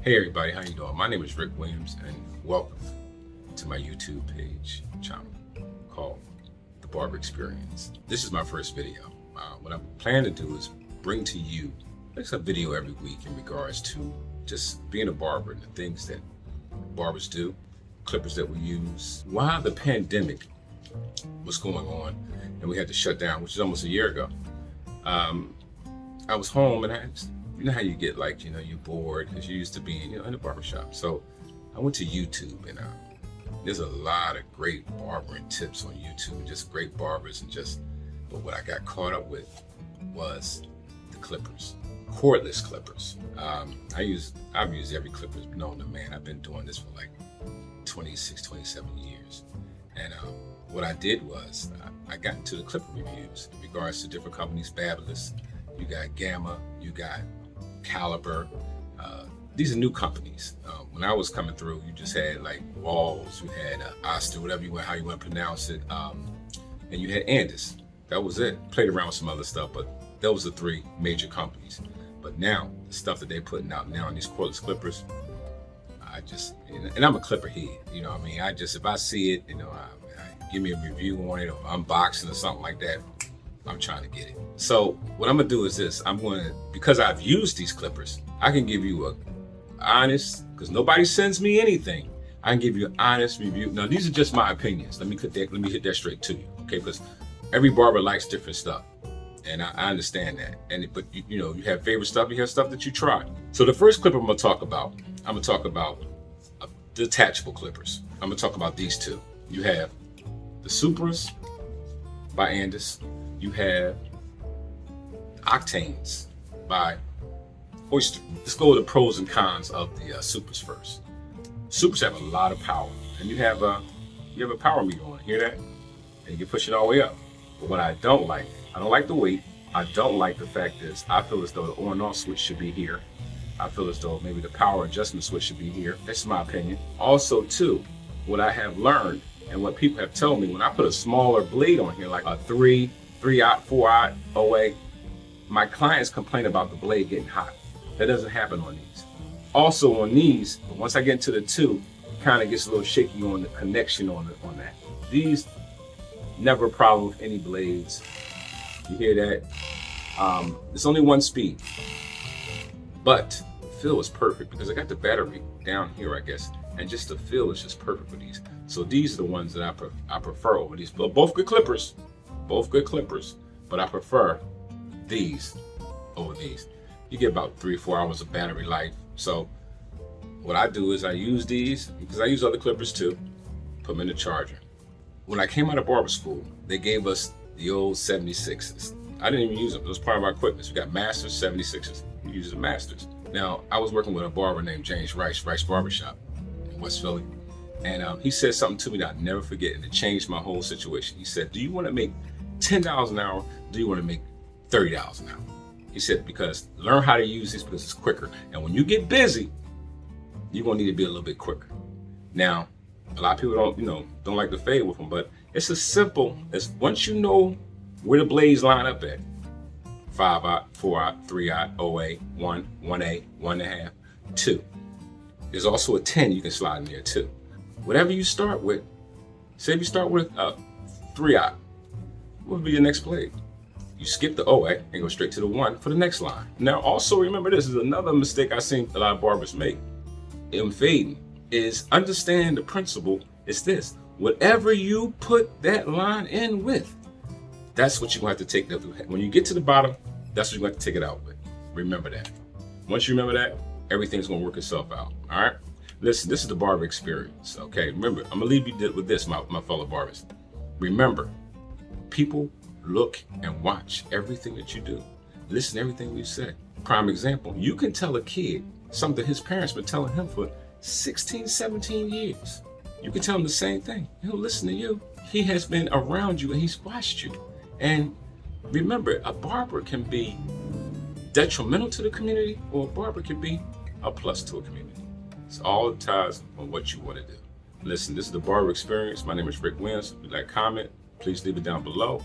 Hey everybody, how you doing? My name is Rick Williams and welcome to my YouTube page channel called The Barber Experience. This is my first video. What I'm planning to do is bring to you a video every week in regards to just being a barber and the things that barbers do, clippers that we use. While the pandemic was going on and we had to shut down, which is almost a year ago, I was home and you know how you get you're bored because you're used to being, in the barbershop. So I went to YouTube and there's a lot of great barbering tips on YouTube, just great barbers but what I got caught up with was the clippers, cordless clippers. I've used every clipper known to man. I've been doing this for like 26, 27 years. And what I did was I got into the clipper reviews in regards to different companies, Fabulous, you got Gamma, you got Caliber. These are new companies. When I was coming through, you just had like Walls, you had Oster, whatever how you want to pronounce it, and you had Andis. That was it. Played around with some other stuff, but those are three major companies. But now, the stuff that they're putting out now in these cordless clippers, and I'm a clipper head, what I mean? If I see it, give me a review on it or unboxing or something like that, I'm trying to get it. So what I'm gonna do is this, because I've used these clippers, I can give you a honest, because nobody sends me anything, I can give you an honest review. Now these are just my opinions. Let me hit that straight to you, okay? Because every barber likes different stuff. And I understand that. But you have favorite stuff, you have stuff that you try. So the first clipper I'm gonna talk about detachable clippers. I'm gonna talk about these two. You have the Supras by Andis. You have Octanes by Oyster. Let's go with the pros and cons of the Supras first. Supras have a lot of power, and you have a power meter on. Hear that? And you can push it all the way up. But what I don't like the weight. I don't like the fact is I feel as though the on and off switch should be here. I feel as though maybe the power adjustment switch should be here. That's my opinion. Also, too, what I have learned and what people have told me, when I put a smaller blade on here, like a 3/aught, 4/aught OA, my clients complain about the blade getting hot. That doesn't happen on these. Also on these, once I get into the 2, it kind of gets a little shaky on the connection on that. These, never a problem with any blades. You hear that? It's only one speed, but the feel is perfect because I got the battery down here, I guess, and just the feel is just perfect for these. So these are the ones that I prefer over these. Both good clippers, but I prefer these over these. You get about 3 or 4 hours of battery life. So what I do is I use these, because I use other clippers too, put them in the charger. When I came out of barber school, they gave us the old 76s. I didn't even use them. It was part of our equipment. So we got Masters, 76s. We use the Masters. Now, I was working with a barber named James Rice Barbershop in West Philly. And he said something to me that I'll never forget, and it changed my whole situation. He said, do you want to make $10 an hour? Do you want to make $30 an hour? He said, because learn how to use this because it's quicker. And when you get busy, you're going to need to be a little bit quicker. Now, a lot of people don't like to fade with them, but it's as simple as once you know where the blades line up at, 5/aught, 4/aught, 3/aught, OA, 1, 1A, 1.5, 2. There's also a 10 you can slide in there too. Whatever you start with, say if you start with 3/aught, what would be your next blade? You skip the OA and go straight to the 1 for the next line. Now also remember, this is another mistake I've seen a lot of barbers make in fading, is understand the principle. It's this: whatever you put that line in with, that's what you're going to have to take. When you get to the bottom, that's what you're going to have to take it out with. Remember that. Once you remember that, everything's going to work itself out. All right? Listen, this is the barber experience. Okay? Remember, I'm going to leave you with this, my fellow barbers. Remember, people look and watch everything that you do. Listen to everything we've said. Prime example, you can tell a kid something his parents been telling him for 16, 17 years. You can tell him the same thing. He'll listen to you. He has been around you and he's watched you. And remember, a barber can be detrimental to the community, or a barber can be a plus to a community. It's all ties on what you want to do. Listen, this is the Barber Experience. My name is Rick Williams. If you like, comment, please leave it down below.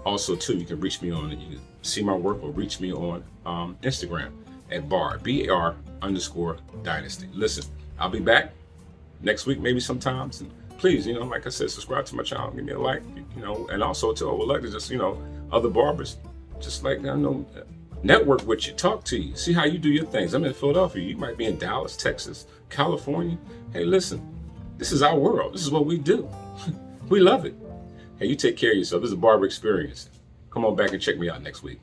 Also, too, you can reach me on, you can see my work or reach me on Instagram at B-A-R _dynasty. Listen, I'll be back next week, maybe sometimes. And please, like I said, subscribe to my channel, give me a like, and also too, I would like to just, other barbers, just like, network with you, talk to you, see how you do your things. I'm in Philadelphia. You might be in Dallas, Texas, California. Hey, listen, this is our world. This is what we do. We love it. Hey, you take care of yourself. This is a Barber Experience. Come on back and check me out next week.